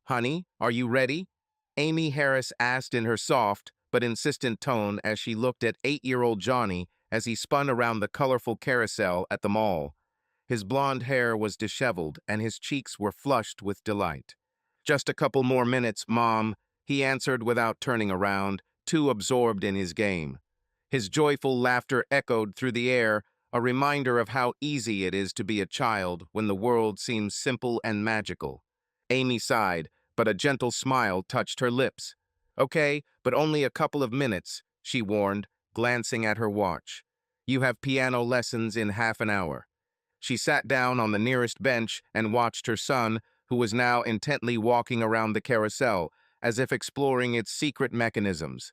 "Honey, are you ready?" Amy Harris asked in her soft but insistent tone as she looked at 8-year-old Johnny as he spun around the colorful carousel at the mall. His blonde hair was disheveled and his cheeks were flushed with delight. "Just a couple more minutes, Mom," he answered without turning around, too absorbed in his game. His joyful laughter echoed through the air, a reminder of how easy it is to be a child when the world seems simple and magical. Amy sighed, but a gentle smile touched her lips. "Okay, but only a couple of minutes," she warned, glancing at her watch. "You have piano lessons in half an hour." She sat down on the nearest bench and watched her son, who was now intently walking around the carousel, as if exploring its secret mechanisms.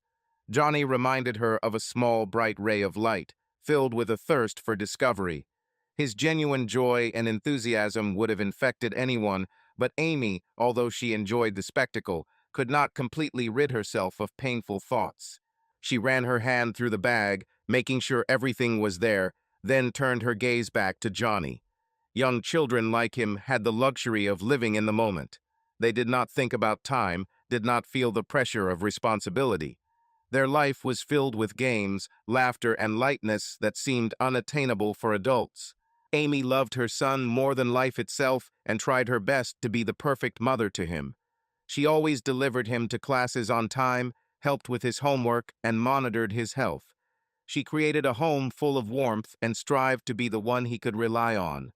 Johnny reminded her of a small, bright ray of light, filled with a thirst for discovery. His genuine joy and enthusiasm would have infected anyone, but Amy, although she enjoyed the spectacle, could not completely rid herself of painful thoughts. She ran her hand through the bag, making sure everything was there, then turned her gaze back to Johnny. Young children like him had the luxury of living in the moment. They did not think about time, did not feel the pressure of responsibility. Their life was filled with games, laughter, and lightness that seemed unattainable for adults. Amy loved her son more than life itself and tried her best to be the perfect mother to him. She always delivered him to classes on time, helped with his homework, and monitored his health. She created a home full of warmth and strived to be the one he could rely on.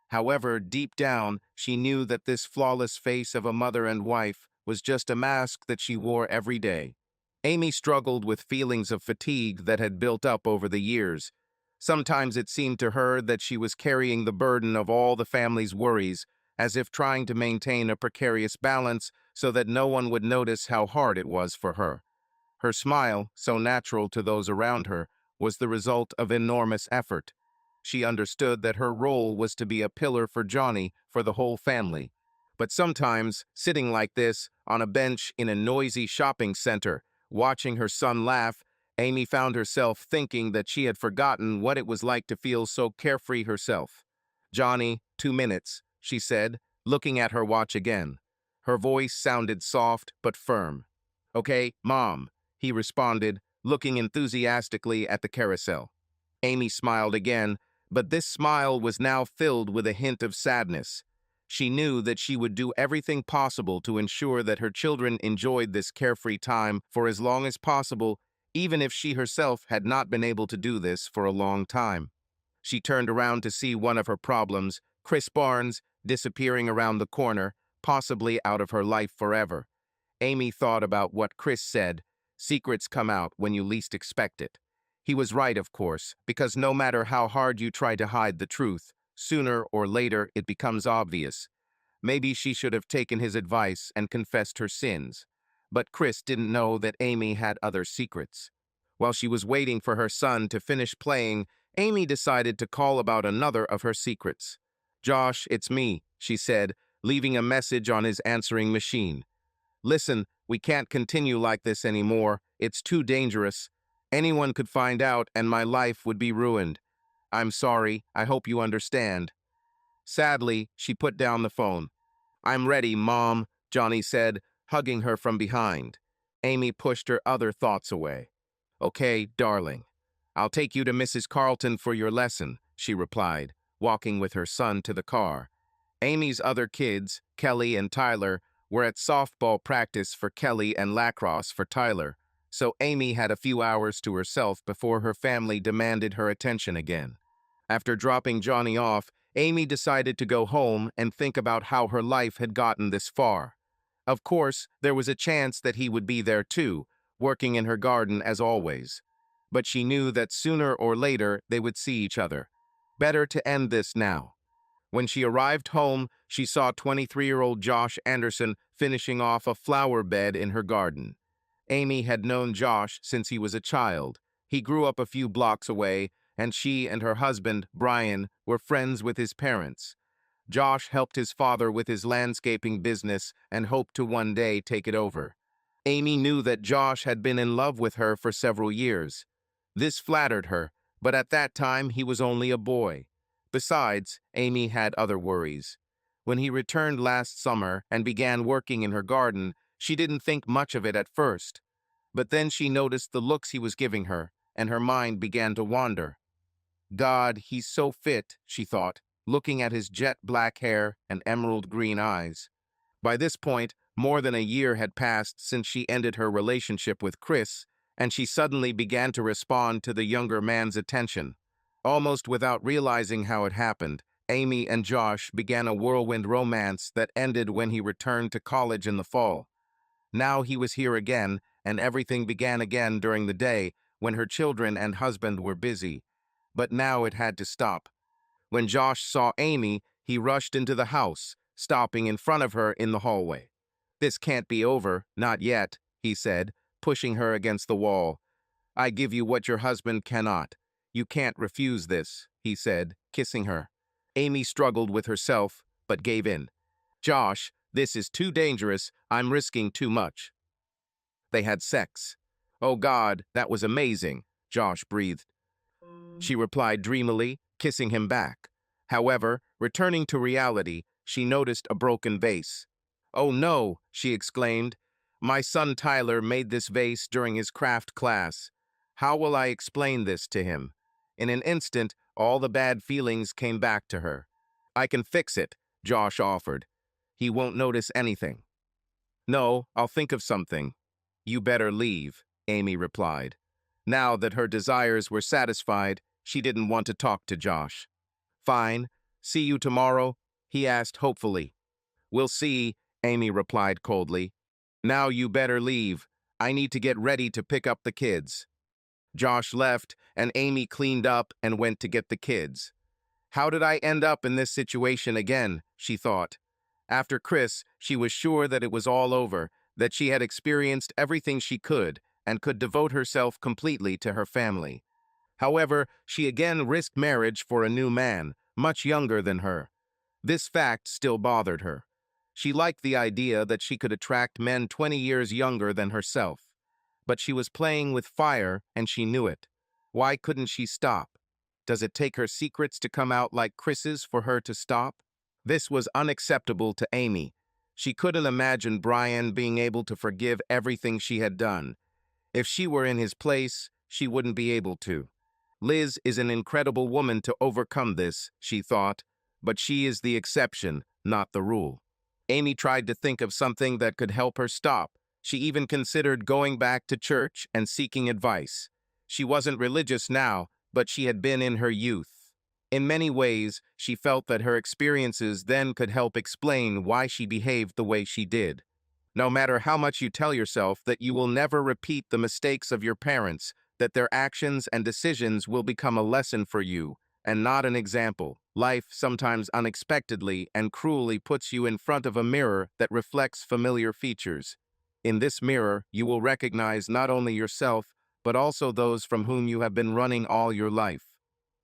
However, deep down, she knew that this flawless face of a mother and wife was just a mask that she wore every day. Amy struggled with feelings of fatigue that had built up over the years. Sometimes it seemed to her that she was carrying the burden of all the family's worries, as if trying to maintain a precarious balance so that no one would notice how hard it was for her. Her smile, so natural to those around her, was the result of enormous effort. She understood that her role was to be a pillar for Johnny, for the whole family. But sometimes, sitting like this, on a bench in a noisy shopping center, watching her son laugh, Amy found herself thinking that she had forgotten what it was like to feel so carefree herself. "Johnny, 2 minutes," she said, looking at her watch again. Her voice sounded soft but firm. "Okay, Mom," he responded, looking enthusiastically at the carousel. Amy smiled again, but this smile was now filled with a hint of sadness. She knew that she would do everything possible to ensure that her children enjoyed this carefree time for as long as possible, even if she herself had not been able to do this for a long time. She turned around to see one of her problems, Chris Barnes, disappearing around the corner, possibly out of her life forever. Amy thought about what Chris said, "Secrets come out when you least expect it." He was right, of course, because no matter how hard you try to hide the truth, sooner or later it becomes obvious. Maybe she should have taken his advice and confessed her sins. But Chris didn't know that Amy had other secrets. While she was waiting for her son to finish playing, Amy decided to call about another of her secrets. "Josh, it's me," she said, leaving a message on his answering machine. "Listen, we can't continue like this anymore. It's too dangerous. Anyone could find out and my life would be ruined. I'm sorry. I hope you understand." Sadly, she put down the phone. "I'm ready, Mom," Johnny said, hugging her from behind. Amy pushed her other thoughts away. "Okay, darling. I'll take you to Mrs. Carlton for your lesson," she replied, walking with her son to the car. Amy's other kids, Kelly and Tyler, were at softball practice for Kelly and lacrosse for Tyler, so Amy had a few hours to herself before her family demanded her attention again. After dropping Johnny off, Amy decided to go home and think about how her life had gotten this far. Of course, there was a chance that he would be there too, working in her garden as always. But she knew that sooner or later they would see each other. Better to end this now. When she arrived home, she saw 23-year-old Josh Anderson finishing off a flower bed in her garden. Amy had known Josh since he was a child. He grew up a few blocks away, and she and her husband, Brian, were friends with his parents. Josh helped his father with his landscaping business and hoped to one day take it over. Amy knew that Josh had been in love with her for several years. This flattered her, but at that time he was only a boy. Besides, Amy had other worries. When he returned last summer and began working in her garden, she didn't think much of it at first. But then she noticed the looks he was giving her, and her mind began to wander. God, he's so fit, she thought, looking at his jet black hair and emerald green eyes. By this point, more than a year had passed since she ended her relationship with Chris, and she suddenly began to respond to the younger man's attention. Almost without realizing how it happened, Amy and Josh began a whirlwind romance that ended when he returned to college in the fall. Now he was here again, and everything began again during the day when her children and husband were busy. But now it had to stop. When Josh saw Amy, he rushed into the house, stopping in front of her in the hallway. "This can't be over, not yet," he said, pushing her against the wall. "I give you what your husband cannot. You can't refuse this," he said, kissing her. Amy struggled with herself, but gave in. "Josh, this is too dangerous. I'm risking too much." They had sex. "Oh God, that was amazing," Josh breathed. She replied dreamily, kissing him back. However, returning to reality, she noticed a broken vase. "Oh no," she exclaimed. "My son Tyler made this vase during his craft class. How will I explain this to him?" In an instant, all the bad feelings came back to her. "I can fix it," Josh offered. "He won't notice anything." "No, I'll think of something." "You better leave," Amy replied. Now that her desires were satisfied, she didn't want to talk to Josh. "Fine. See you tomorrow?" he asked hopefully. "We'll see," Amy replied coldly. "Now you better leave. I need to get ready to pick up the kids." Josh left, and Amy cleaned up and went to get the kids. How did I end up in this situation again, she thought. After Chris, she was sure that it was all over, that she had experienced everything she could and could devote herself completely to her family. However, she again risked marriage for a new man, much younger than her. This fact still bothered her. She liked the idea that she could attract men 20 years younger than herself. But she was playing with fire, and she knew it. Why couldn't she stop? Does it take her secrets to come out like Chris's for her to stop? This was unacceptable to Amy. She couldn't imagine Brian being able to forgive everything she had done. If she were in his place, she wouldn't be able to. Liz is an incredible woman to overcome this, she thought, but she is the exception, not the rule. Amy tried to think of something that could help her stop. She even considered going back to church and seeking advice. She wasn't religious now, but she had been in her youth. In many ways, she felt that her experiences then could help explain why she behaved the way she did. No matter how much you tell yourself that you will never repeat the mistakes of your parents, that their actions and decisions will become a lesson for you, and not an example, life sometimes unexpectedly and cruelly puts you in front of a mirror that reflects familiar features. In this mirror, you will recognize not only yourself, but also those from whom you have been running all your life.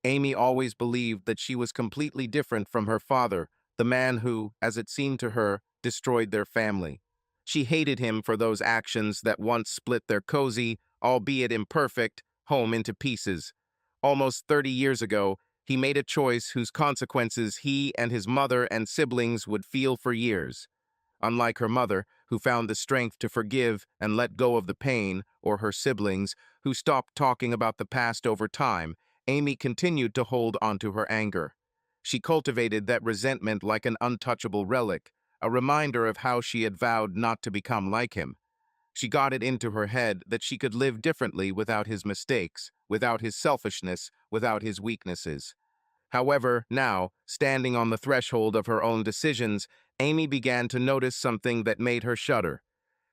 Amy always believed that she was completely different from her father, the man who, as it seemed to her, destroyed their family. She hated him for those actions that once split their cozy, albeit imperfect, home into pieces. Almost 30 years ago, he made a choice whose consequences he and his mother and siblings would feel for years. Unlike her mother, who found the strength to forgive and let go of the pain, or her siblings, who stopped talking about the past over time, Amy continued to hold onto her anger. She cultivated that resentment like an untouchable relic, a reminder of how she had vowed not to become like him. She got it into her head that she could live differently without his mistakes, without his selfishness, without his weaknesses. However, now, standing on the threshold of her own decisions, Amy began to notice something that made her shudder.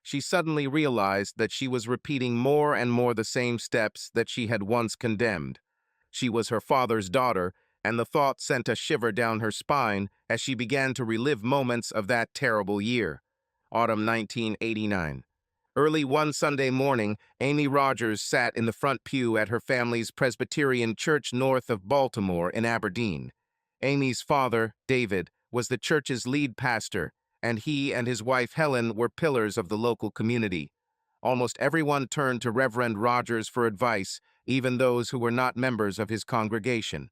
She suddenly realized that she was repeating more and more the same steps that she had once condemned. She was her father's daughter, and the thought sent a shiver down her spine as she began to relive moments of that terrible year. Autumn 1989. Early one Sunday morning, Amy Rogers sat in the front pew at her family's Presbyterian church north of Baltimore in Aberdeen. Amy's father, David, was the church's lead pastor, and he and his wife Helen were pillars of the local community. Almost everyone turned to Reverend Rogers for advice, even those who were not members of his congregation.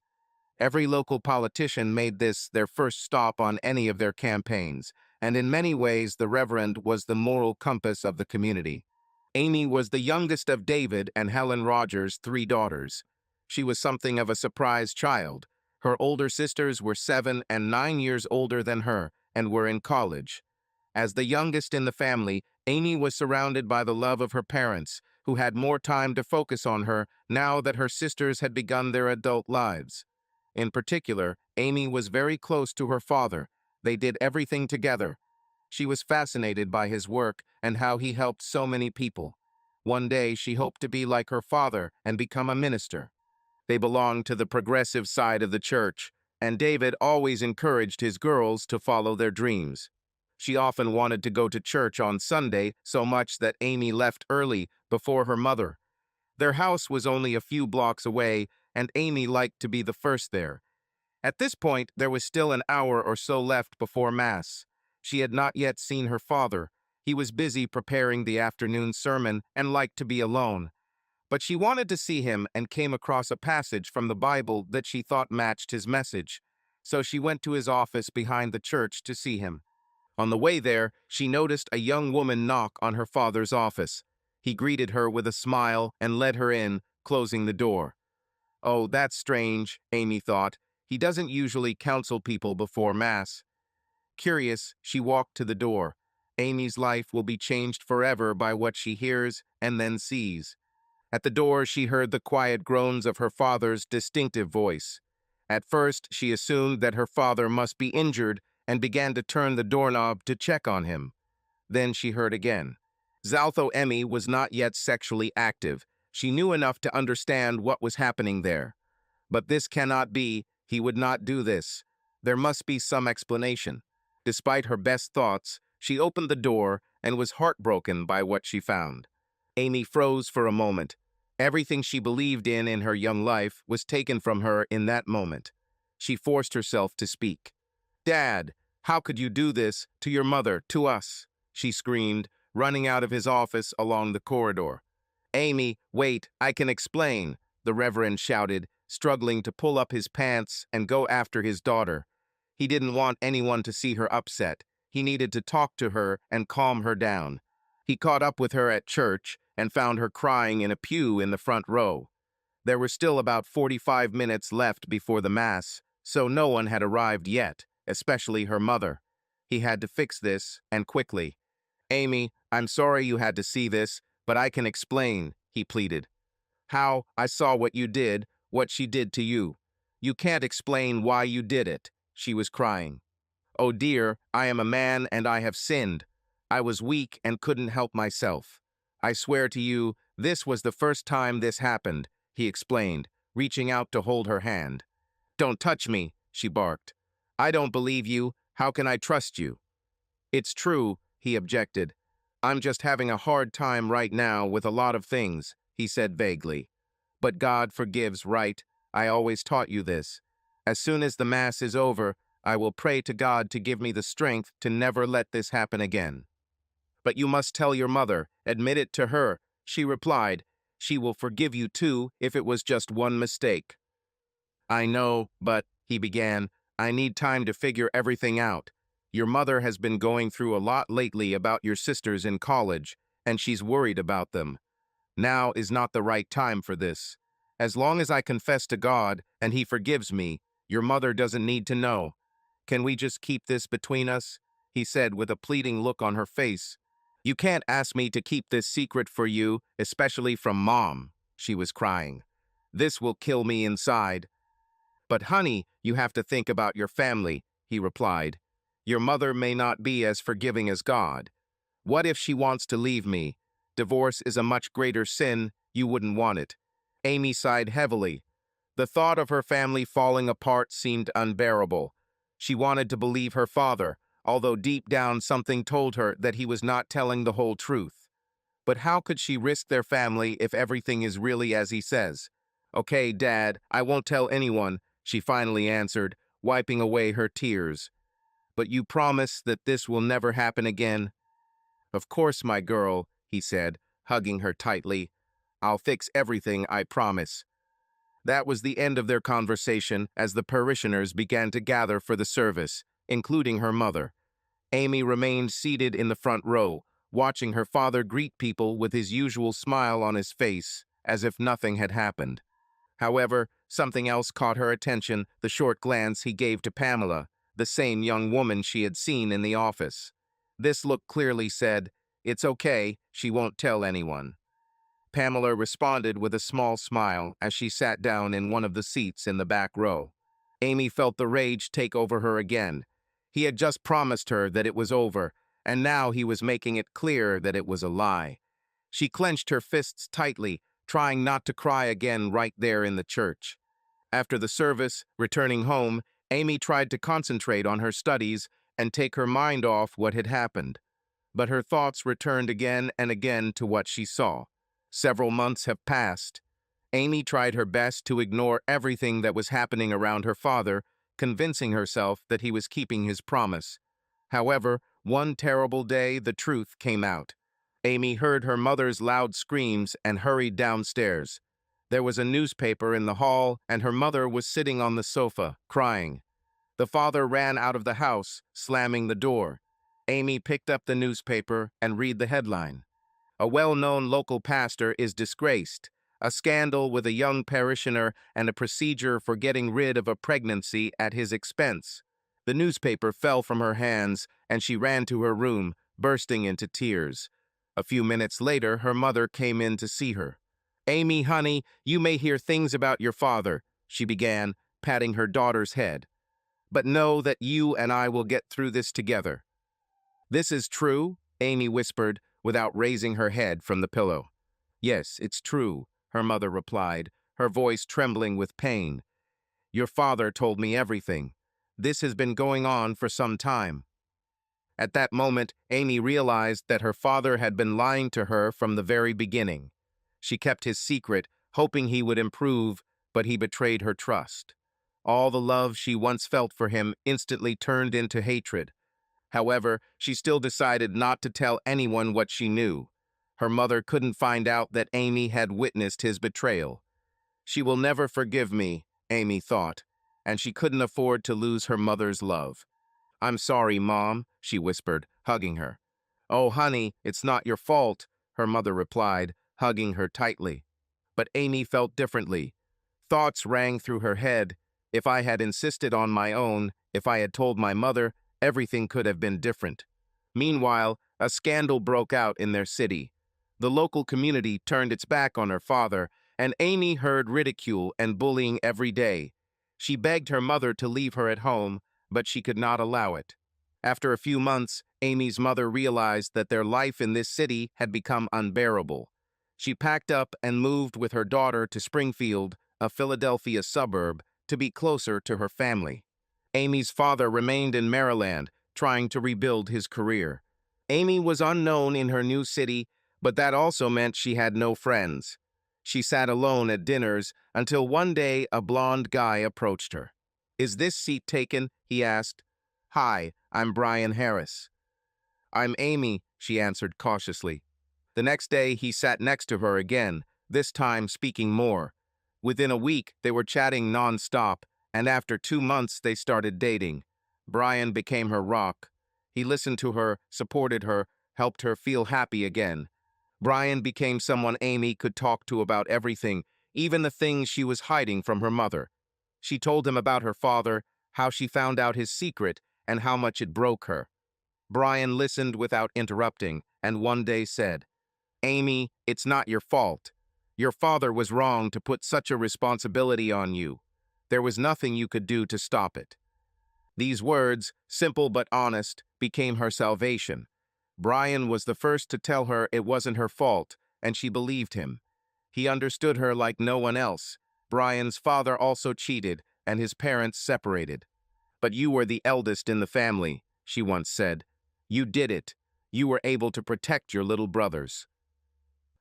Every local politician made this their first stop on any of their campaigns, and in many ways the Reverend was the moral compass of the community. Amy was the youngest of David and Helen Rogers' three daughters. She was something of a surprise child. Her older sisters were 7 and 9 years older than her and were in college. As the youngest in the family, Amy was surrounded by the love of her parents, who had more time to focus on her now that her sisters had begun their adult lives. In particular, Amy was very close to her father. They did everything together. She was fascinated by his work and how he helped so many people. One day, she hoped to be like her father and become a minister. They belonged to the progressive side of the church, and David always encouraged his girls to follow their dreams. She often wanted to go to church on Sunday so much that Amy left early before her mother. Their house was only a few blocks away, and Amy liked to be the first there. At this point, there was still an hour or so left before Mass. She had not yet seen her father. He was busy preparing the afternoon sermon and liked to be alone. But she wanted to see him and came across a passage from the Bible that she thought matched his message. So she went to his office behind the church to see him. On the way there, she noticed a young woman knock on her father's office. He greeted her with a smile and led her in, closing the door. Oh, that's strange, Amy thought. He doesn't usually counsel people before Mass. Curious, she walked to the door. Amy's life will be changed forever by what she hears and then sees. At the door, she heard the quiet groans of her father's distinctive voice. At first, she assumed that her father must be injured and began to turn the doorknob to check on him. Then she heard again. Although Emmy was not yet sexually active, she knew enough to understand what was happening there. But this cannot be. He would not do this. There must be some explanation. Despite her best thoughts, she opened the door and was heartbroken by what she found. Amy froze for a moment. Everything she believed in her young life was taken from her in that moment. She forced herself to speak. "Dad, how could you do this to your mother, to us?" she screamed, running out of his office along the corridor. "Amy, wait, I can explain," the Reverend shouted, struggling to pull up his pants and go after his daughter. He didn't want anyone to see her upset. He needed to talk to her and calm her down. He caught up with her at church and found her crying in a pew in the front row. There were still about 45 minutes left before the Mass, so no one had arrived yet, especially her mother. He had to fix this, and quickly. "Amy, I'm sorry you had to see this, but I can explain," he pleaded. "How? I saw what you did, what she did to you. You can't explain why you did it," she was crying. "Oh dear, I am a man and I have sinned. I was weak and couldn't help myself. I swear to you, this was the first time this happened," he explained, reaching out to hold her hand. "Don't touch me," she barked. "I don't believe you. How can I trust you?" "It's true," he objected. "I'm just having a hard time right now with a lot of things," he said vaguely. "But God forgives, right? I always taught you this. As soon as the Mass is over, I will pray to God to give me the strength to never let this happen again." "But you must tell your mother, admit it to her," she replied. "She will forgive you too if it was just one mistake." "I know, but," he began, "I need time to figure everything out. Your mother has been going through a lot lately about your sisters in college, and she's worried about them. Now is not the right time for this. As long as I confess to God and He forgives me, your mother doesn't need to know. Can we just keep this between us?" he said with a pleading look on her face. "You can't ask me to keep this secret for you, especially from Mom," she was crying. "This will kill me inside." "But honey, you have to think about your family," he replied. "Your mother may not be as forgiving as God. What if she wants to leave me? Divorce is a much greater sin. You wouldn't want it." Amy sighed heavily. The thought of her family falling apart seemed unbearable. She wanted to believe her father, although deep down something told her that he was not telling the whole truth. But how could she risk their family if everything is really as he says? "Okay, Dad, I won't tell anyone," she finally answered, wiping away her tears. "But you promise that this will never happen again?" "Of course, my girl," he said, hugging her tightly. "I'll fix everything, I promise." That was the end of their conversation as the parishioners began to gather for the service, including her mother. Amy remained seated in the front row, watching her father greet people with his usual smile on his face, as if nothing had happened. However, something else caught her attention, the short glance he gave to Pamela, the same young woman she had seen in the office. This look clearly said, "It's okay, she won't tell anyone." Pamela responded with a small smile as she sat down in one of the seats in the back row. Amy felt the rage take over her again. He had just promised her that it was over, and now he was making it clear that it was a lie. She clenched her fists tightly, trying not to cry again right there in the church. After the service, returning home, Amy tried to concentrate on her studies and take her mind off what had happened. But her thoughts returned again and again to what she saw. Several months have passed. Amy tried her best to ignore everything that was happening around her father, convincing herself that he was keeping his promise. However, one terrible day, the truth came out. Amy heard her mother's loud screams and hurried downstairs. There was a newspaper in the hall, and her mother was sitting on the sofa, crying. The father ran out of the house, slamming the door. Amy picked up the newspaper and read the headline. A well-known local pastor is disgraced. A scandal with a young parishioner and a procedure for getting rid of a pregnancy at his expense. The newspaper fell from her hands, and she ran to her room, bursting into tears. A few minutes later, her mother came in to see her. "Amy, honey, you may hear things about your father," she began, patting her daughter's head. "But know that you and I will get through this together." "This is true?" Amy whispered, without raising her head from the pillow. "Yes, it's true," her mother replied, her voice trembling with pain. "Your father told me everything. This has been going on for some time." At that moment, Amy realized that her father had been lying to her from the very beginning. She kept his secret, hoping he would improve, but he betrayed her trust. All the love she once felt for him instantly turned into hatred. However, she still decided not to tell anyone what she knew. Her mother couldn't find out that Amy had witnessed his betrayal. She will never forgive me, Amy thought, and she couldn't afford to lose her mother's love. "I'm sorry, Mom," she whispered, hugging her. "Oh, honey, it's not your fault," her mother replied, hugging her tightly. But Amy felt differently. Thoughts rang through her head. If I had insisted on my own, if I had told my mother, everything could have been different. Meanwhile, a scandal broke out in their city. The local community turned its back on her father, and Amy heard ridicule and bullying every day. She begged her mother to leave her at home, but she could not allow it. After a few months, Amy's mother realized that their life in this city had become unbearable. She packed up and moved with her daughter to Springfield, a Philadelphia suburb, to be closer to her family. Amy's father remained in Maryland, trying to rebuild his career. Amy was unknown in her new city, but that also meant she had no friends. She sat alone at dinners until one day a blond guy approached her. "Is this seat taken?" he asked. "Hi, I'm Brian Harris." "I'm Amy," she answered cautiously. The next day, he sat next to her again, this time speaking more. Within a week, they were chatting non-stop, and after 2 months, they started dating. Brian became her rock. He listened to her, supported her, helped her feel happy again. Brian became someone Amy could talk to about everything, even the things she was hiding from her mother. She told him about her father, how she found out his secret, and how much it broke her. Brian listened without interrupting, and one day said, "Amy, it's not your fault. Your father was wrong to put such a responsibility on you. There was nothing you could do to stop it." These words, simple but honest, became her salvation. Brian was the first to tell her it wasn't her fault, and she believed him. He understood her like no one else. Brian's father also cheated, and his parents separated. "But you were the eldest in the family," she once said. "You did it. You were able to protect your little brothers."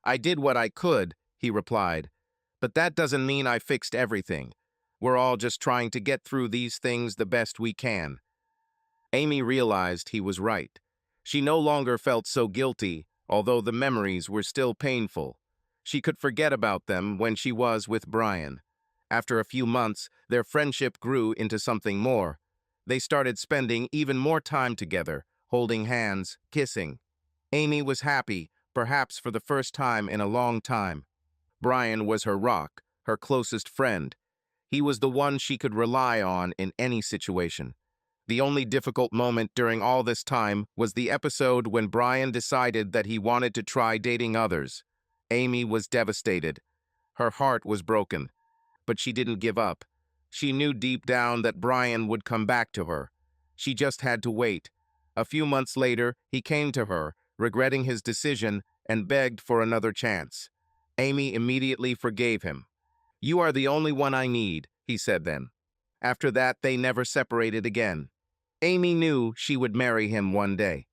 "I did what I could," he replied. "But that doesn't mean I fixed everything. We're all just trying to get through these things the best we can." Amy realized he was right. She no longer felt so guilty, although the memories were still painful. She could forget about them when she was with Brian. After a few months, their friendship grew into something more. They started spending even more time together, holding hands, kissing. Amy was happy, perhaps for the first time in a long time. Brian was her rock, her closest friend. He was the one she could rely on in any situation. The only difficult moment during all this time was the episode when Brian decided that he wanted to try dating others. Amy was devastated. Her heart was broken, but she didn't give up. She knew deep down that Brian would come back to her. She just had to wait. A few months later, he came to her, regretting his decision, and begged for another chance. Amy immediately forgave him. "You are the only one I need," he said then. After that, they never separated again. Amy knew she would marry him one day.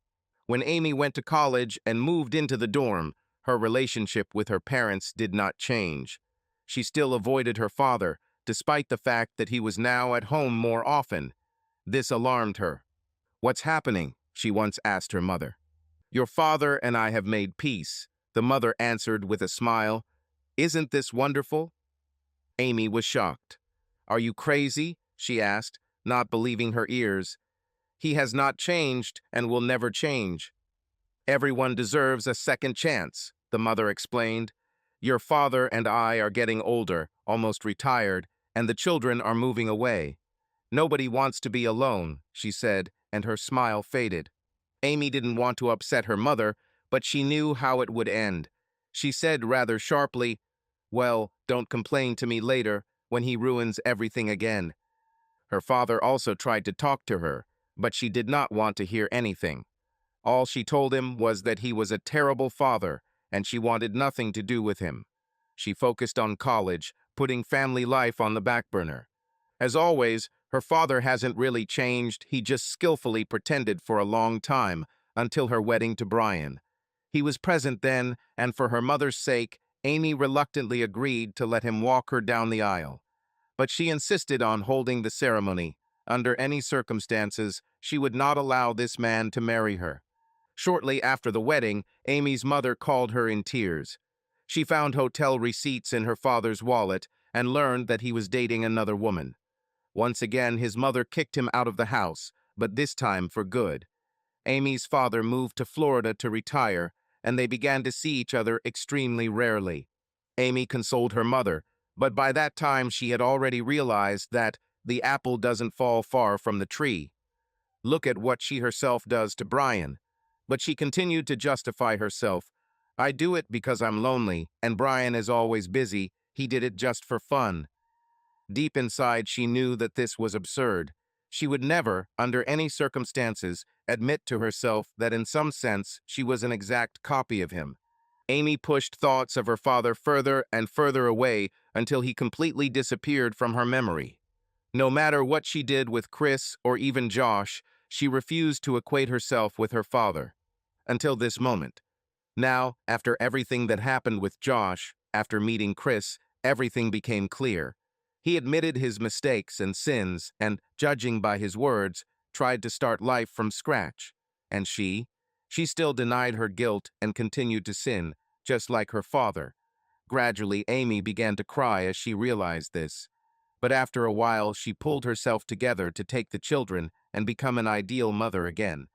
When Amy went to college and moved into the dorm, her relationship with her parents did not change. She still avoided her father, despite the fact that he was now at home more often. This alarmed her. "What's happening?" she once asked her mother. "Your father and I have made peace," the mother answered with a smile. "Isn't this wonderful?" Amy was shocked. "Are you crazy?" she asked, not believing her ears. "He has not changed and will never change." "Everyone deserves a second chance," the mother explained. "Your father and I are getting older, almost retired, and the children are moving away. Nobody wants to be alone," she said, and her smile faded. Amy didn't want to upset her mother, but she knew how it would end. She said rather sharply, "Well, don't complain to me later when he ruins everything again." Her father also tried to talk to her, but she did not want to hear anything. All she told him was that he was a terrible father, and she wanted nothing to do with him. She focused on college, putting family life on the back burner. As always, her father hasn't really changed, he just skillfully pretended for a long time, until her wedding to Brian. He was present then, and for her mother's sake, Amy reluctantly agreed to let him walk her down the aisle. But she insisted on holding the ceremony. Under any circumstances, she would not allow this man to marry her. Shortly after the wedding, Amy's mother called her in tears. She found hotel receipts in her father's wallet and learned that he was dating another woman. Once again, his mother kicked him out of the house, but this time for good. Amy's father moved to Florida to retire, and they began to see each other extremely rarely. Amy consoled her mother, but by that time she had already realized that the apple doesn't fall far from the tree. Look at what she herself does to Brian. But she continued to justify herself. "I do it because I'm lonely, and Brian is always busy. He did it just for fun." Deep inside, she knew that this was absurd. She would never, under any circumstances, admit to herself that in some sense she was an exact copy of him. Amy pushed thoughts of her father further and further away until he completely disappeared from her memory. No matter what she did with Chris or even Josh, she refused to equate herself with her father. Until this moment. Now, after everything that happened with Josh, after meeting Chris, everything became clear. He admitted his mistakes and sins and, judging by his words, tried to start life from scratch. And she? She still denied her guilt and continued to sin, just like her father. Gradually, Amy began to cry as she realized this. But after a while, she pulled herself together to take the children and become an ideal mother again.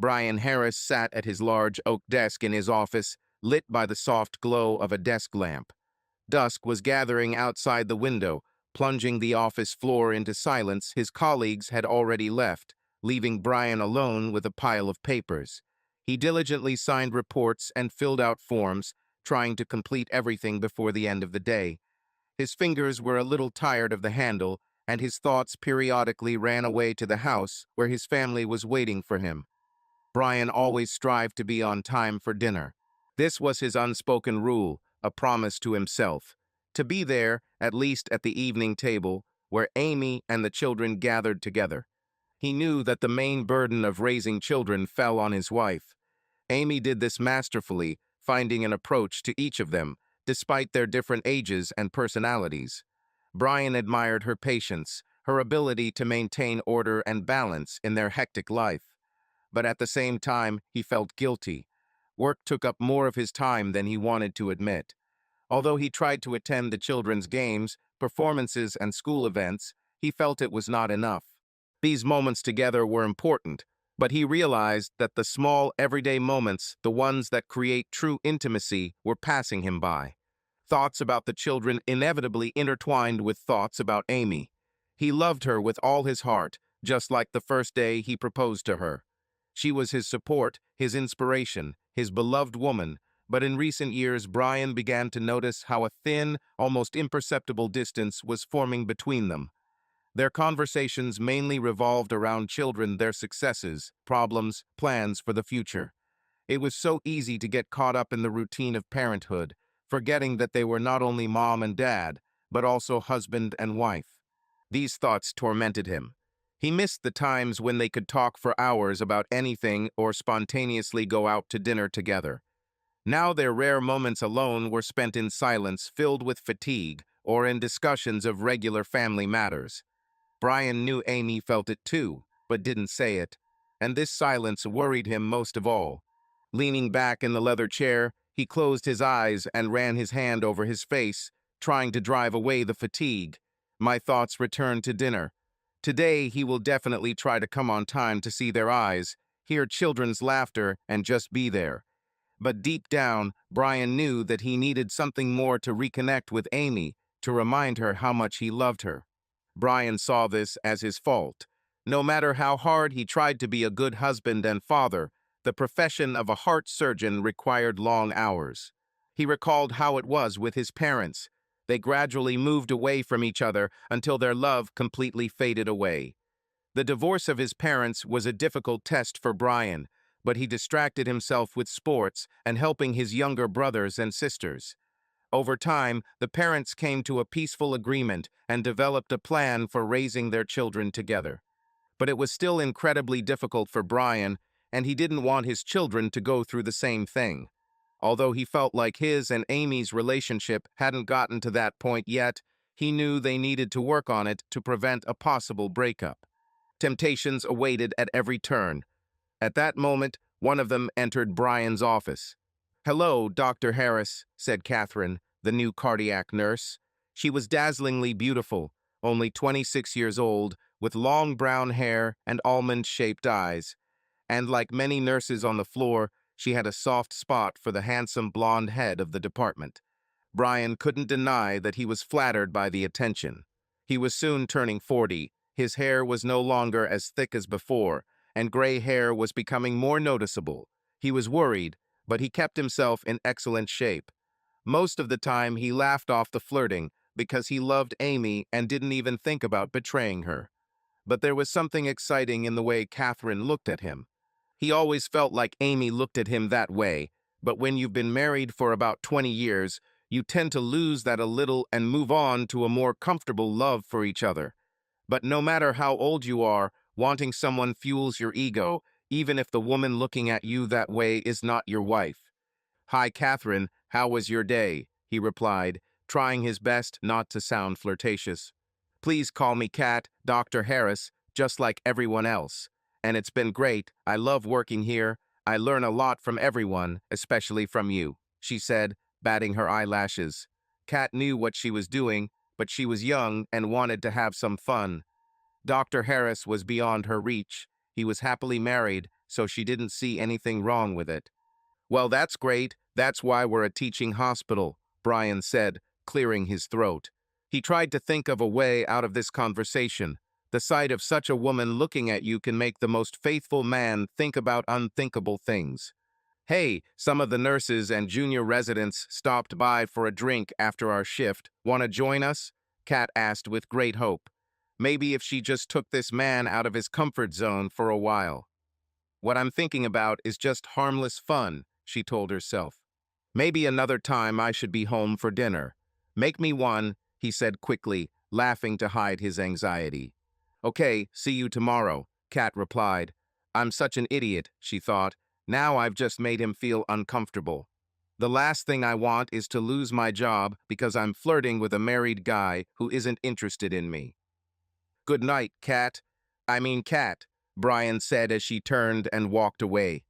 Brian Harris sat at his large oak desk in his office, lit by the soft glow of a desk lamp. Dusk was gathering outside the window, plunging the office floor into silence. His colleagues had already left, leaving Brian alone with a pile of papers. He diligently signed reports and filled out forms, trying to complete everything before the end of the day. His fingers were a little tired of the handle, and his thoughts periodically ran away to the house where his family was waiting for him. Brian always strived to be on time for dinner. This was his unspoken rule, a promise to himself. To be there, at least at the evening table, where Amy and the children gathered together. He knew that the main burden of raising children fell on his wife. Amy did this masterfully, finding an approach to each of them, despite their different ages and personalities. Brian admired her patience, her ability to maintain order and balance in their hectic life. But at the same time, he felt guilty. Work took up more of his time than he wanted to admit. Although he tried to attend the children's games, performances, and school events, he felt it was not enough. These moments together were important, but he realized that the small, everyday moments, the ones that create true intimacy, were passing him by. Thoughts about the children inevitably intertwined with thoughts about Amy. He loved her with all his heart, just like the first day he proposed to her. She was his support, his inspiration, his beloved woman, but in recent years Brian began to notice how a thin, almost imperceptible distance was forming between them. Their conversations mainly revolved around children, their successes, problems, plans for the future. It was so easy to get caught up in the routine of parenthood, forgetting that they were not only mom and dad, but also husband and wife. These thoughts tormented him. He missed the times when they could talk for hours about anything or spontaneously go out to dinner together. Now their rare moments alone were spent in silence filled with fatigue or in discussions of regular family matters. Brian knew Amy felt it too, but didn't say it, and this silence worried him most of all. Leaning back in the leather chair, he closed his eyes and ran his hand over his face, trying to drive away the fatigue. My thoughts returned to dinner. Today he will definitely try to come on time to see their eyes, hear children's laughter, and just be there. But deep down, Brian knew that he needed something more to reconnect with Amy, to remind her how much he loved her. Brian saw this as his fault. No matter how hard he tried to be a good husband and father, the profession of a heart surgeon required long hours. He recalled how it was with his parents. They gradually moved away from each other until their love completely faded away. The divorce of his parents was a difficult test for Brian, but he distracted himself with sports and helping his younger brothers and sisters. Over time, the parents came to a peaceful agreement and developed a plan for raising their children together. But it was still incredibly difficult for Brian, and he didn't want his children to go through the same thing. Although he felt like his and Amy's relationship hadn't gotten to that point yet, he knew they needed to work on it to prevent a possible breakup. Temptations awaited at every turn. At that moment, one of them entered Brian's office. "Hello, Dr. Harris," said Catherine, the new cardiac nurse. She was dazzlingly beautiful, only 26 years old, with long brown hair and almond-shaped eyes. And like many nurses on the floor, she had a soft spot for the handsome blonde head of the department. Brian couldn't deny that he was flattered by the attention. He was soon turning 40. His hair was no longer as thick as before, and gray hair was becoming more noticeable. He was worried, but he kept himself in excellent shape. Most of the time, he laughed off the flirting because he loved Amy and didn't even think about betraying her. But there was something exciting in the way Catherine looked at him. He always felt like Amy looked at him that way, but when you've been married for about 20 years, you tend to lose that a little and move on to a more comfortable love for each other. But no matter how old you are, wanting someone fuels your ego, even if the woman looking at you that way is not your wife. "Hi, Catherine, how was your day?" he replied, trying his best not to sound flirtatious. "Please call me Cat, Dr. Harris, just like everyone else. And it's been great. I love working here. I learn a lot from everyone, especially from you," she said, batting her eyelashes. Cat knew what she was doing, but she was young and wanted to have some fun. Dr. Harris was beyond her reach. He was happily married, so she didn't see anything wrong with it. "Well, that's great. That's why we're a teaching hospital," Brian said, clearing his throat. He tried to think of a way out of this conversation. The sight of such a woman looking at you can make the most faithful man think about unthinkable things. "Hey, some of the nurses and junior residents stopped by for a drink after our shift. Want to join us?" Kat asked with great hope. Maybe if she just took this man out of his comfort zone for a while. "What I'm thinking about is just harmless fun," she told herself. "Maybe another time I should be home for dinner. Make me one," he said quickly, laughing to hide his anxiety. "Okay, see you tomorrow," Kat replied. "I'm such an idiot," she thought. Now I've just made him feel uncomfortable. The last thing I want is to lose my job because I'm flirting with a married guy who isn't interested in me. "Good night, Kat. Cat," Brian said as she turned and walked away.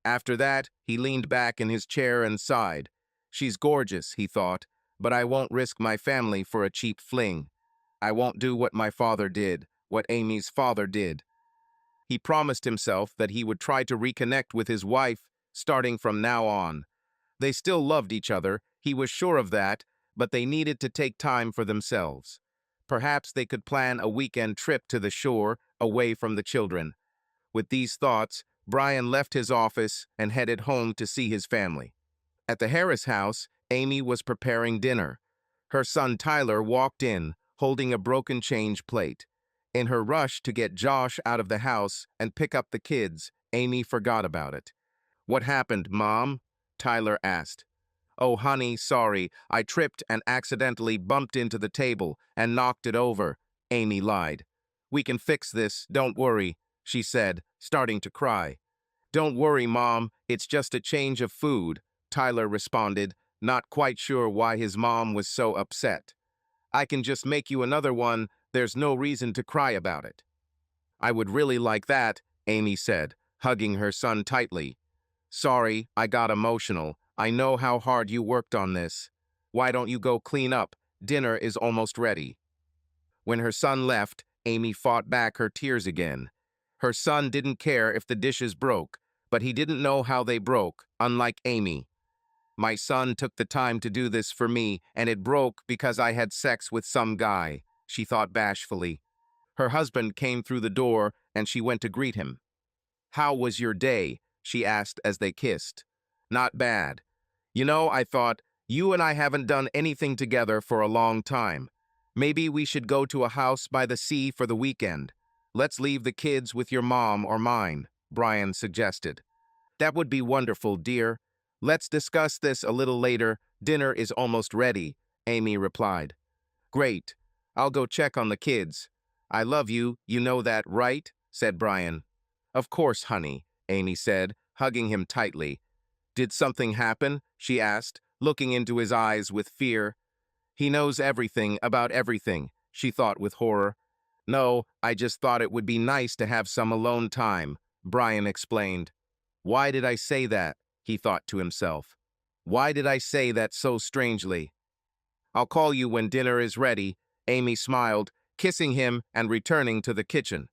After that, he leaned back in his chair and sighed. She's gorgeous, he thought, but I won't risk my family for a cheap fling. I won't do what my father did, what Amy's father did. He promised himself that he would try to reconnect with his wife starting from now on. They still loved each other, he was sure of that, but they needed to take time for themselves. Perhaps they could plan a weekend trip to the shore, away from the children. With these thoughts, Brian left his office and headed home to see his family. At the Harris house, Amy was preparing dinner. Her son Tyler walked in, holding a broken change plate. In her rush to get Josh out of the house and pick up the kids, Amy forgot about it. "What happened, Mom?" Tyler asked. "Oh, honey, sorry. I tripped and accidentally bumped into the table and knocked it over," Amy lied. "We can fix this, don't worry," she said, starting to cry. "Don't worry, Mom, it's just a change of food," Tyler responded, not quite sure why his mom was so upset. "I can just make you another one, there's no reason to cry about it." "I would really like that," Amy said, hugging her son tightly. "Sorry, I got emotional. I know how hard you worked on this. Why don't you go clean up? Dinner is almost ready." When her son left, Amy fought back her tears again. Her son didn't care if the dishes broke, but he didn't know how they broke, unlike Amy. "My son took the time to do this for me, and it broke because I had sex with some guy," she thought bashfully. Her husband came through the door, and she went to greet him. "How was your day?" she asked as they kissed. "Not bad. You know, I thought, you and I haven't done anything together for a long time. Maybe we should go to a house by the sea for the weekend. Let's leave the kids with your mom or mine," Brian suggested. "That would be wonderful, dear. Let's discuss this a little later. Dinner is almost ready," Amy replied. "Great. I'll go check on the kids. I love you, you know that, right?" said Brian. "Of course, honey," Amy said, hugging him tightly. "Did something happen?" she asked, looking into his eyes with fear. "He knows everything about everything," she thought with horror. "No, I just thought it would be nice to have some alone time," Brian explained. "Why did I say that?" he thought to himself. "Why did I say that so strangely?" "I'll call you when dinner is ready," Amy smiled, kissing him and returning to the kitchen.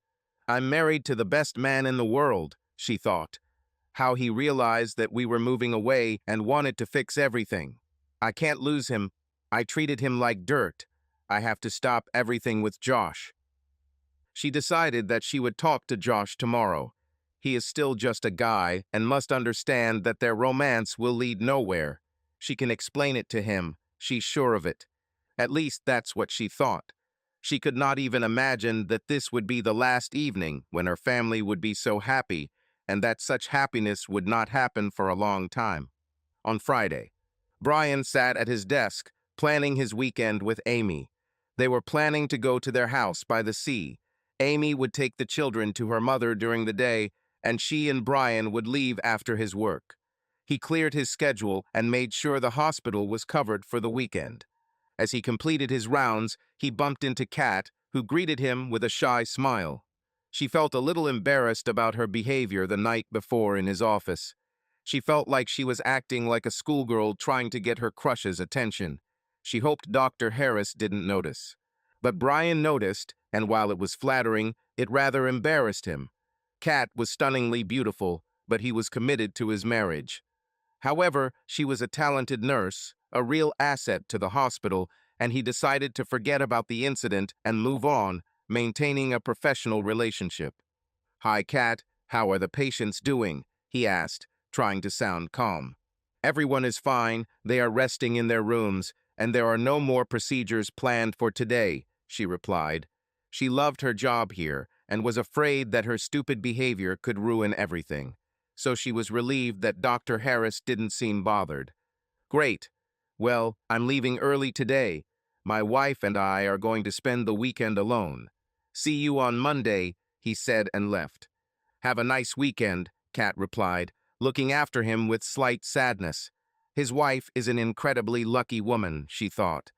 "I'm married to the best man in the world," she thought. How he realized that we were moving away and wanted to fix everything. "I can't lose him. I treated him like dirt. I have to stop everything with Josh." She decided that she would talk to Josh tomorrow. He is still just a guy and must understand that their romance will lead nowhere. She can explain it to him, she's sure of it. At least that's what she thought. She could not even imagine that this would be the last evening when her family would be so happy, and that such happiness would not happen for a long time. On Friday, Brian sat at his desk, planning his weekend with Amy. They were planning to go to their house by the sea. Amy would take the children to her mother during the day, and she and Brian would leave after his work. He cleared his schedule and made sure the hospital was covered for the weekend. As he completed his rounds, he bumped into Kat, who greeted him with a shy smile. She felt a little embarrassed about her behavior the night before in his office. She felt like she was acting like a schoolgirl trying to get her crush's attention. She hoped Dr. Harris didn't notice. But Brian noticed, and while it was flattering, it rather embarrassed him. Kat was stunningly beautiful, but he was committed to his marriage. However, she was a talented nurse, a real asset to the hospital, and he decided to forget about the incident and move on, maintaining a professional relationship. "Hi, Kat. How are the patients doing?" he asked, trying to sound calm. "Everyone is fine. They are resting in their rooms, and there are no more procedures planned for today," she replied. She loved her job here and was afraid that her stupid behavior could ruin everything. So she was relieved that Dr. Harris didn't seem bothered. "Great. Well, I'm leaving early today. My wife and I are going to spend the weekend alone. See you on Monday," he said and left. "Have a nice weekend," Kat replied, looking after him with slight sadness. His wife is an incredibly lucky woman, she thought.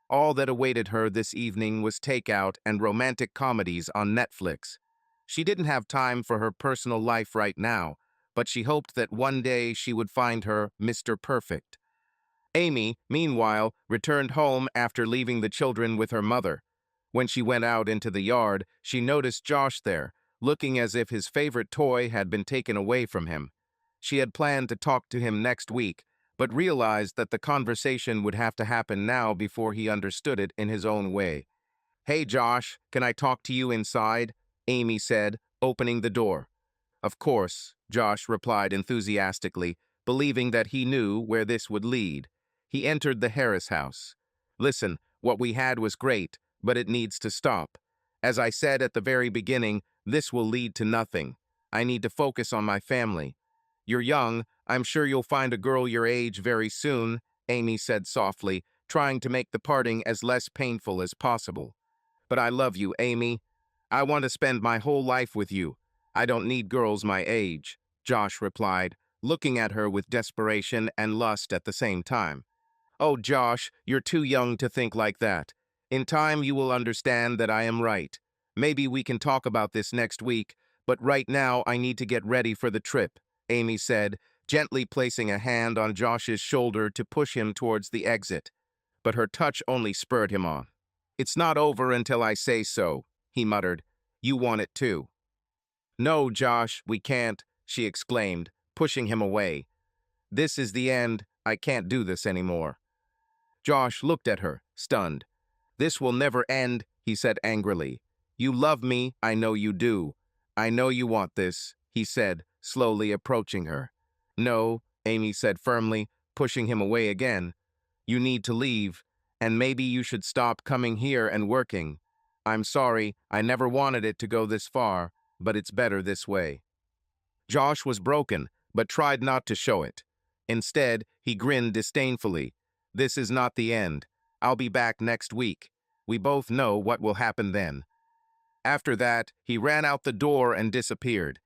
All that awaited her this evening was takeout and romantic comedies on Netflix. She didn't have time for her personal life right now, but she hoped that one day she would find her Mr. Perfect. Amy, meanwhile, returned home after leaving the children with her mother. When she went out into the yard, she noticed Josh there, looking as if his favorite toy had been taken away from him. She had planned to talk to him next week, but realized that the conversation would have to happen now before he understood it in his own way. "Hey, Josh, can I talk to you inside?" Amy said, opening the door. "Of course," Josh replied enthusiastically, believing that he knew where this would lead. He entered the Harris house. "Listen, what we had was great, but it needs to stop. As I said at the very beginning, this will lead to nothing. I need to focus on my family. You're young, I'm sure you'll find a girl your age very soon," Amy said softly, trying to make the parting as less painful as possible. "But I love you, Amy. I want to spend my whole life with you. I don't need girls my age," Josh replied, looking at her with desperation and lust at the same time. "Oh, Josh, you're too young to think like that. In time, you will understand that I am right. Maybe we can talk about this next week, but right now I need to get ready for the trip," Amy said, gently placing a hand on Josh's shoulder to push him towards the exit. But her touch only spurred him on. "It's not over until I say so," he muttered. "You want it too." "No, Josh, we can't," she exclaimed, pushing him away. "This is the end. I can't do this anymore." Josh looked at her, stunned. "This will never end," he said angrily. "You love me, I know you do. I know you want this," he said, slowly approaching her. "No," Amy said firmly, pushing him away again. "You need to leave, and maybe you should stop coming here and working. I'm sorry, I never wanted it to go this far, but it's better this way." Josh was broken, but tried not to show it. Instead, he grinned disdainfully. "This is not the end. I'll be back next week. We both know what will happen then." After that, he ran out the door and disappeared.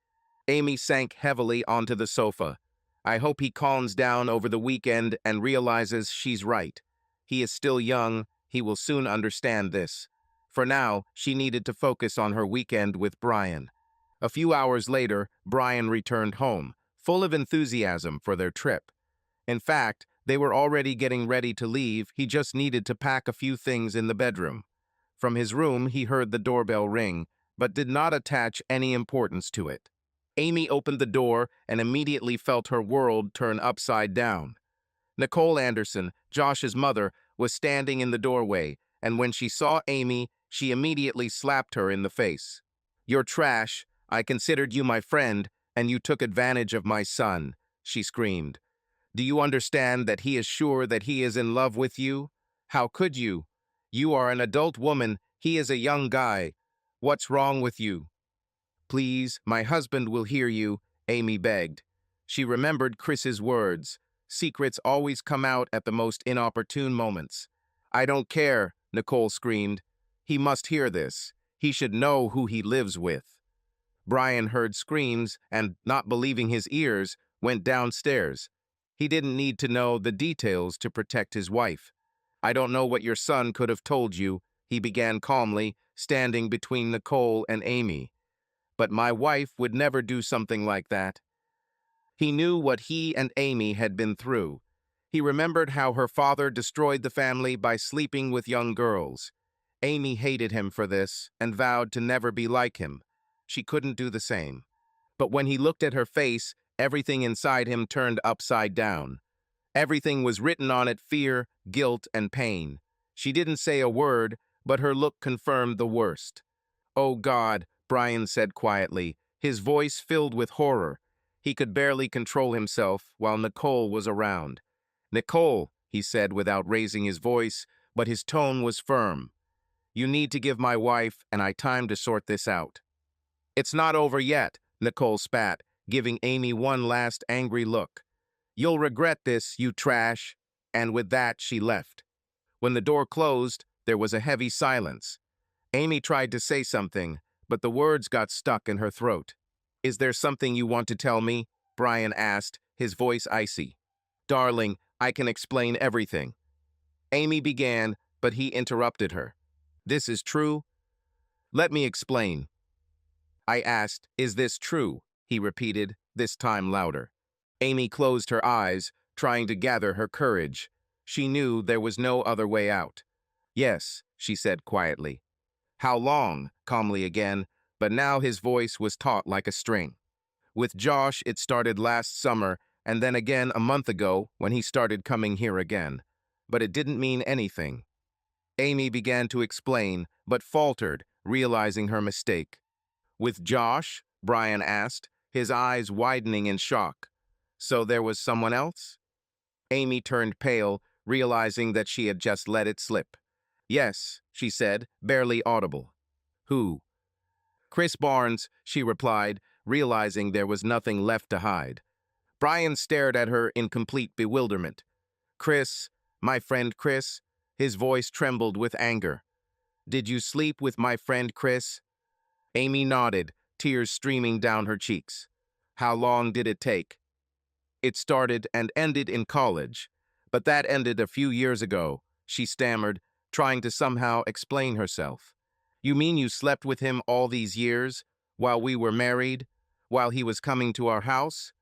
Amy sank heavily onto the sofa. I hope he calms down over the weekend and realizes she's right. He is still young. He will soon understand this. For now, she needed to focus on her weekend with Brian. A few hours later, Brian returned home, full of enthusiasm for their trip. In fact, they were already getting ready to leave. He just needed to pack a few things in the bedroom. From his room, he heard the doorbell ring, but did not attach any importance to it. Amy opened the door and immediately felt her world turn upside down. Nicole Anderson, Josh's mother, was standing in the doorway, and when she saw Amy, she immediately slapped her in the face. "You're trash. I considered you my friend, and you took advantage of my son," she screamed. "Do you understand that he is sure that he is in love with you? How could you? You are an adult woman. He is a young guy. What's wrong with you?" "Please, my husband will hear you," Amy begged. She remembered Chris's words. Secrets always come out at the most inopportune moments. "I don't care," Nicole screamed. "He must hear this. He should know who he lives with." Brian heard screams and, not believing his ears, went downstairs. He didn't need to know the details to protect his wife. "I don't know what your son could have told you," he began calmly, standing between Nicole and Amy. "But my wife would never do something like that." He knew what he and Amy had been through. He remembered how her father destroyed the family by sleeping with young girls. Amy hated him for this and vowed to never be like him. She couldn't do the same. But when he looked at her face, everything inside him turned upside down. Everything was written on it: fear, guilt, and pain. She didn't say a word, but her look confirmed the worst. "Oh God," Brian said quietly, his voice filled with horror. He could barely control himself while Nicole was around. "Nicole," he said without raising his voice, but his tone was firm. "You need to give my wife and I time to sort this out." "It's not over yet," Nicole spat, giving Amy one last angry look. "You'll regret this, you trash." And with that, she left. When the door closed, there was a heavy silence. Amy tried to say something, but the words got stuck in her throat. "Is there something you want to tell me?" Brian asked, his voice icy. "Darling, I can explain everything." Amy began, but he interrupted her. "This is true?" "Let me explain." I asked, "Is this true?" he repeated, this time louder. Amy closed her eyes, trying to gather her courage. She knew there was no other way out. Yes, she said quietly. How long? Calmly again, but now his voice was taut like a string. With Josh, it started last summer, and then again a month ago when he started coming here again. But it didn't mean anything. Amy began to explain, but faltered, realizing her mistake. With Josh? Brian asked, his eyes widening in shock. So there was someone else? Amy turned pale, realizing that she had just let it slip. Yes, she said, barely audible. Who? Chris Barnes, she replied, realizing there was nothing left to hide. Brian stared at her in complete bewilderment. Chris, my friend Chris, his voice trembled with anger. Did you sleep with my friend Chris? Amy nodded, tears streaming down her cheeks. How long did it take? It started and ended in college, but that ended a few years ago, she stammered, trying to somehow explain herself. You mean you slept with him all these years, while we were married, while he was coming to our house?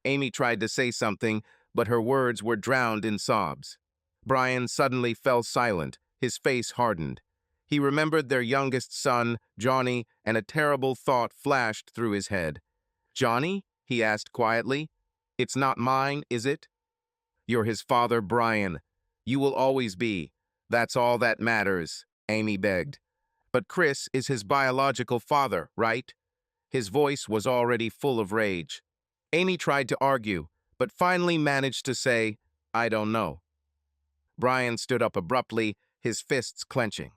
Amy tried to say something, but her words were drowned in sobs. Brian suddenly fell silent, his face hardened. He remembered their youngest son, Johnny, and a terrible thought flashed through his head. Johnny? He asked quietly. It's not mine, is it? You're his father, Brian. You will always be. That's all that matters, Amy begged. But Chris is his biological father, right? His voice was already full of rage. Amy tried to argue, but finally managed to say, I don't know. Brian stood up abruptly, his fists clenching.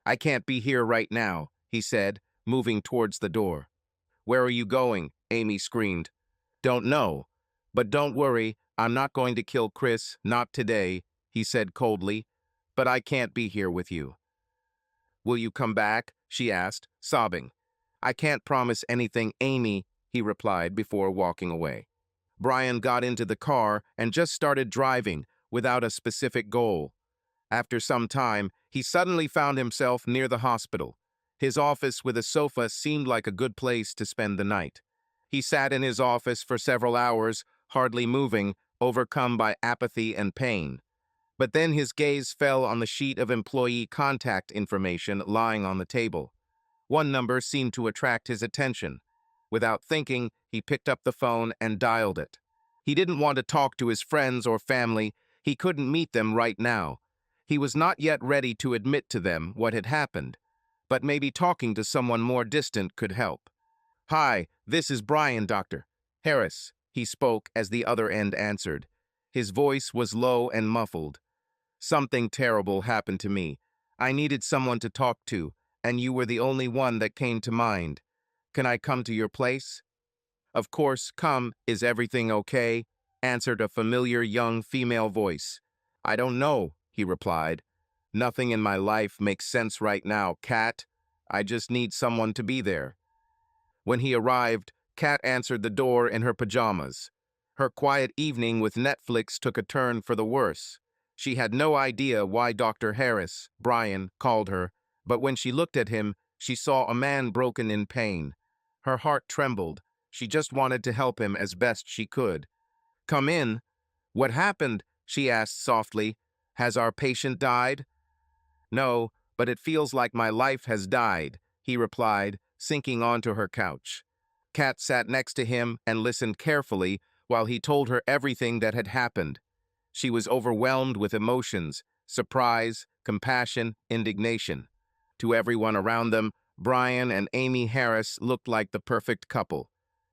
I can't be here right now, he said, moving towards the door. Where are you going? Amy screamed. Don't know. But don't worry, I'm not going to kill Chris, not today, he said coldly. But I can't be here with you. Will you come back? She asked, sobbing. I can't promise anything, Amy, he replied before walking away. Brian got into the car and just started driving, without a specific goal. After some time, he suddenly found himself near the hospital. His office with a sofa seemed like a good place to spend the night. He sat in his office for several hours, hardly moving, overcome by apathy and pain. But then his gaze fell on the sheet of employee contact information lying on the table. One number seemed to attract his attention. Without thinking, he picked up the phone and dialed it. He didn't want to talk to his friends or family. He couldn't meet them right now. He was not yet ready to admit to them what had happened. But maybe talking to someone more distant could help. Hi, this is Brian, Dr. Harris, he spoke as the other end answered. His voice was low and muffled. Something terrible happened to me. I needed someone to talk to, and you were the only one that came to mind. Can I come to your place? Of course, come. Is everything okay? Answered a familiar young female voice. I don't know, he replied. Nothing in my life makes sense right now, Kat. I just need someone to be there. When he arrived, Kat answered the door in her pajamas. Her quiet evening with Netflix took a turn for the worse. She had no idea why Dr. Harris, Brian, called her, but when she looked at him, she saw a man broken in pain. Her heart trembled. She just wanted to help him as best she could. Come in. What happened? She asked softly. Has our patient died? No, but it feels like my life has died, he replied, sinking onto her couch. Kat sat next to him and listened carefully while he told her everything that had happened. She was overwhelmed with emotions, surprise, compassion, indignation. To everyone around them, Brian and Amy Harris looked like the perfect couple.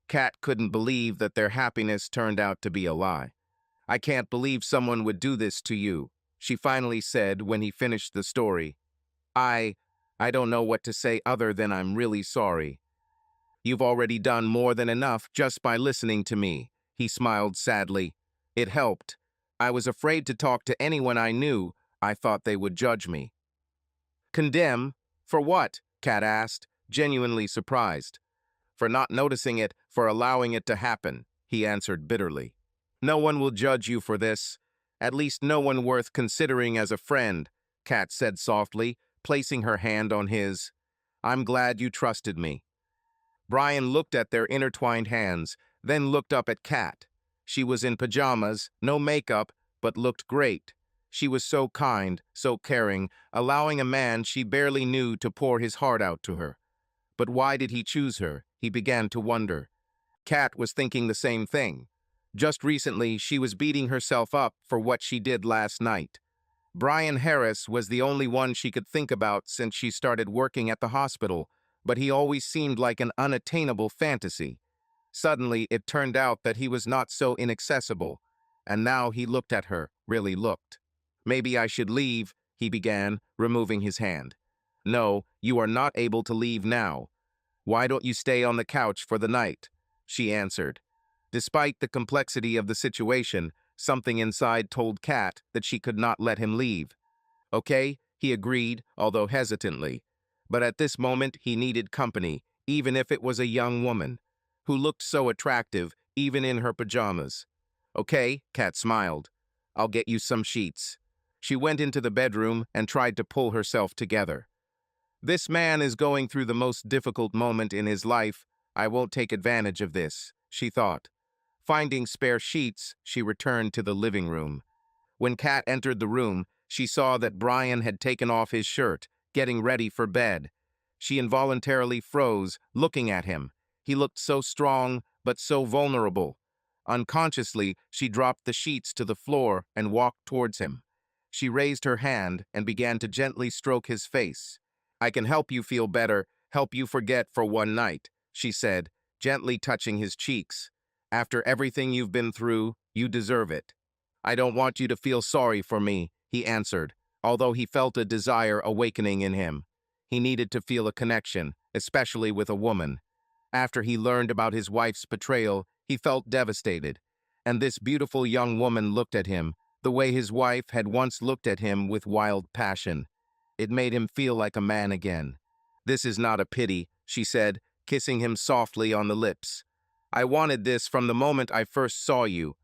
Kat couldn't believe that their happiness turned out to be a lie. I can't believe someone would do this to you, she finally said when he finished the story. I don't know what to say other than I'm really sorry. You've already done more than enough just by listening to me, he smiled sadly. It helped. I was afraid to talk to anyone I knew. I thought they would judge me. Condemn? For what? Kat asked, genuinely surprised. For not noticing it, for allowing it to happen, he answered bitterly. No one will judge you for this. At least no one worth considering as a friend, Kat said softly, placing her hand on his. I'm glad you trusted me. Brian looked at their intertwined hands, then looked up at Kat. She was in pajamas, no makeup, but looked great. She was so kind, so caring, allowing a man she barely knew to pour his heart out to her. But why did he choose her? He began to wonder. Kat was thinking the same thing. Just recently, she was beating herself up for what she did last night. Brian Harris was the only one she could think about since she started working at the hospital, but he always seemed like an unattainable fantasy. Suddenly, it turned out that he was not so inaccessible, and now he looked at her, really looked. Maybe I should leave, he began, removing his hand. No, you are not able to leave now. Why don't you stay on the couch for the night? She answered. Despite the complexity of the situation, something inside told Kat that she could not let him leave. Okay, he agreed, although hesitantly. But at this moment, he needed company, even if it was a young woman, who looked so attractive, even in her pajamas. Okay, Kat smiled. I'll get you some sheets. She went into the bedroom and tried to pull herself together. This man is going through the most difficult moment in his life. I won't take advantage of this, she thought. Finding spare sheets, she returned to the living room. When Kat entered the room, she saw that Brian had taken off his shirt, getting ready for bed. She involuntarily froze, looking at him. He looked so strong, but so vulnerable. Unconsciously, she dropped the sheets to the floor and walked towards him. She raised her hand and began to gently stroke his face. I can help you feel better, help you forget for one night, she said, gently touching his cheeks. After everything you've been through, you deserve it. I don't want you to feel sorry for me, he answered, although he felt a desire awakening in him. He needed to feel a connection, especially with a woman. After he learned about his wife's betrayal, he felt devastated. And this beautiful young woman looked at him, the way his wife had once looked at him with wild passion. It made him feel like a man again. This is not a pity, she said, kissing him softly on the lips. I wanted this from the moment I first saw you.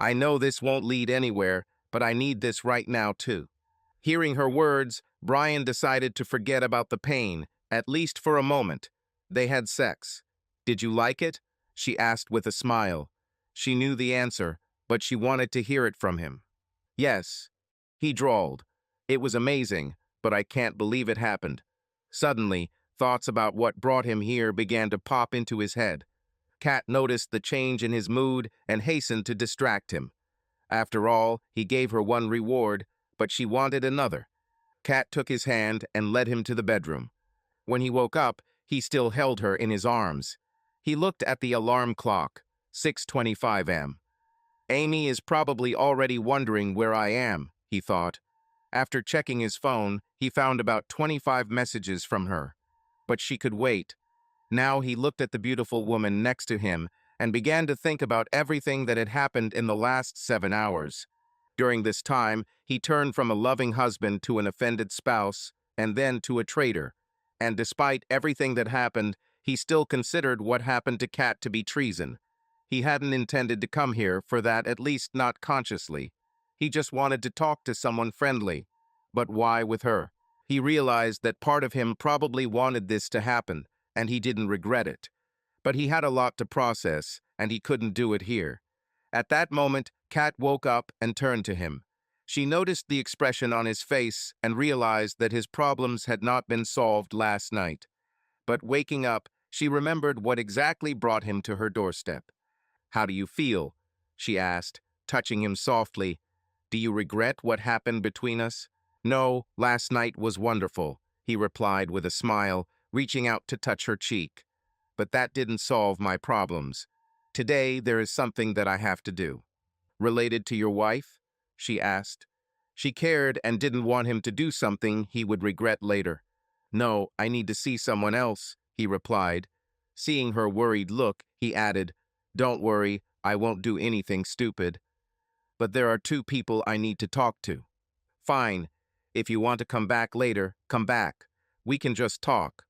I know this won't lead anywhere, but I need this right now too. Hearing her words, Brian decided to forget about the pain, at least for a moment. They had sex. Did you like it? She asked with a smile. She knew the answer, but she wanted to hear it from him. Yes, he drawled. It was amazing, but I can't believe it happened. Suddenly, thoughts about what brought him here began to pop into his head. Kat noticed the change in his mood and hastened to distract him. After all, he gave her one reward, but she wanted another. Kat took his hand and led him to the bedroom. When he woke up, he still held her in his arms. He looked at the alarm clock, 6:25 am. Amy is probably already wondering where I am, he thought. After checking his phone, he found about 25 messages from her. But she could wait. Now he looked at the beautiful woman next to him and began to think about everything that had happened in the last 7 hours. During this time, he turned from a loving husband to an offended spouse, and then to a traitor. And despite everything that happened, he still considered what happened to Kat to be treason. He hadn't intended to come here for that, at least not consciously. He just wanted to talk to someone friendly. But why with her? He realized that part of him probably wanted this to happen, and he didn't regret it. But he had a lot to process, and he couldn't do it here. At that moment, Kat woke up and turned to him. She noticed the expression on his face and realized that his problems had not been solved last night. But waking up, she remembered what exactly brought him to her doorstep. How do you feel? She asked, touching him softly. Do you regret what happened between us? No, last night was wonderful, he replied with a smile, reaching out to touch her cheek. But that didn't solve my problems. Today, there is something that I have to do. Related to your wife? She asked. She cared and didn't want him to do something he would regret later. No, I need to see someone else, he replied. Seeing her worried look, he added, Don't worry, I won't do anything stupid. But there are two people I need to talk to. Fine. If you want to come back later, come back. We can just talk.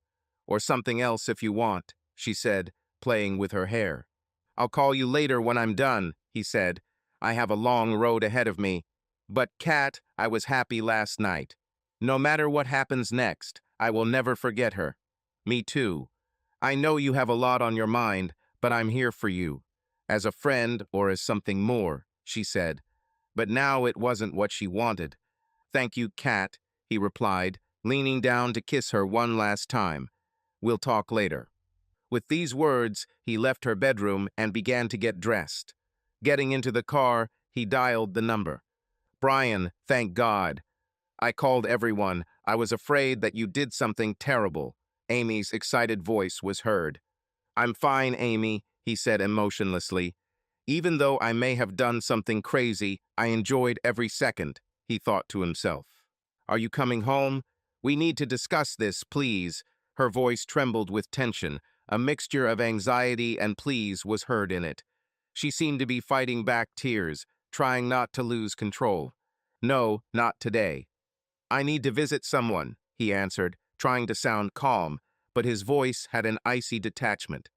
Or something else if you want, she said, playing with her hair. I'll call you later when I'm done, he said. I have a long road ahead of me. But Kat, I was happy last night. No matter what happens next, I will never forget her. Me too. I know you have a lot on your mind, but I'm here for you. As a friend or as something more, she said. but now it wasn't what she wanted. "Thank you, Kat," he replied, leaning down to kiss her one last time. "We'll talk later." With these words, he left her bedroom and began to get dressed. Getting into the car, he dialed the number. "Brian, thank God. I called everyone. I was afraid that you did something terrible." Amy's excited voice was heard. "I'm fine, Amy," he said emotionlessly. "Even though I may have done something crazy, I enjoyed every second," he thought to himself. "Are you coming home? We need to discuss this, please." Her voice trembled with tension. A mixture of anxiety and pleas was heard in it. She seemed to be fighting back tears, trying not to lose control. "No, not today." "I need to visit someone," he answered, trying to sound calm, but his voice had an icy detachment.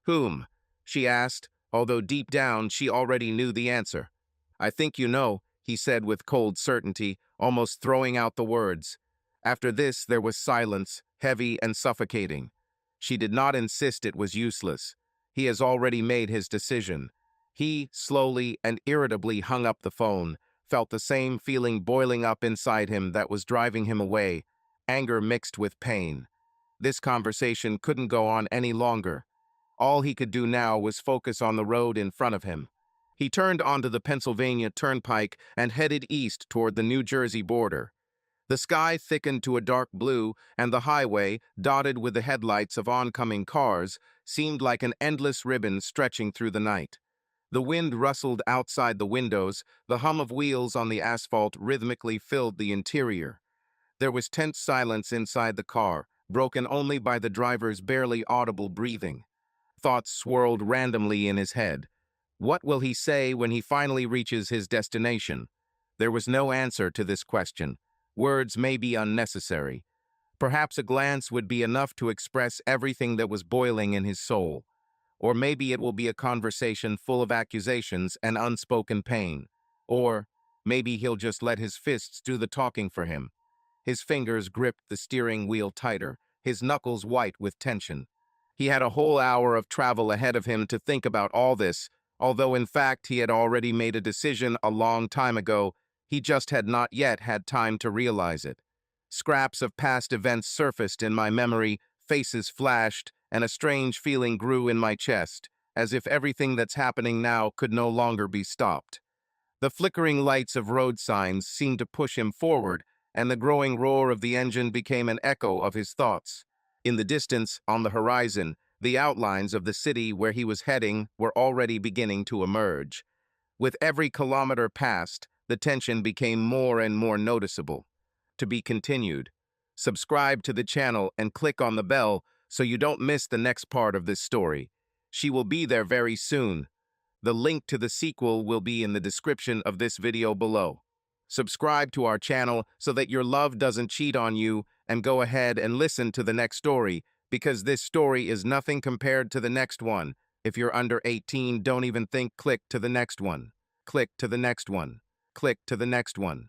"Whom?" she asked, although deep down she already knew the answer. "I think you know," he said with cold certainty, almost throwing out the words. After this there was silence, heavy and suffocating. She did not insist it was useless. He has already made his decision. He, slowly and irritably hung up the phone, felt the same feeling boiling up inside him that was driving him away, anger mixed with pain. This conversation couldn't go on any longer. All he could do now was focus on the road in front of him. He turned onto the Pennsylvania Turnpike and headed east toward the New Jersey border. The sky thickened to a dark blue, and the highway, dotted with the headlights of oncoming cars, seemed like an endless ribbon stretching through the night. The wind rustled outside the windows, the hum of wheels on the asphalt rhythmically filled the interior. There was tense silence inside the car, broken only by the driver's barely audible breathing. Thoughts swirled randomly in his head. What will he say when he finally reaches his destination? There was no answer to this question. Words may be unnecessary. Perhaps a glance would be enough to express everything that was boiling in his soul. Or maybe it will be a conversation full of accusations and unspoken pain. Or maybe he'll just let his fists do the talking for him. His fingers gripped the steering wheel tighter, his knuckles white with tension. He had a whole hour of travel ahead of him to think about all this, although in fact he had already made a decision a long time ago. He just had not yet had time to realize it. Scraps of past events surfaced in my memory, faces flashed, and a strange feeling grew in my chest, as if everything that's happening now could no longer be stopped. The flickering lights of road signs seemed to push him forward, and the growing roar of the engine became an echo of his thoughts. In the distance, on the horizon, the outlines of the city where he was heading were already beginning to emerge. With every kilometer passed, the tension became more and more noticeable. To be continued. Subscribe to the channel and click on the bell so you don't miss the next part of this story. She will be there very soon. The link to the sequel will be in the description of this video below. Subscribe to our channel so that your love doesn't cheat on you, and go ahead and listen to the next story, because this story is nothing compared to the next one. If you're under 18, don't even think. Click to the next one. Click to the next one. Click to the next one.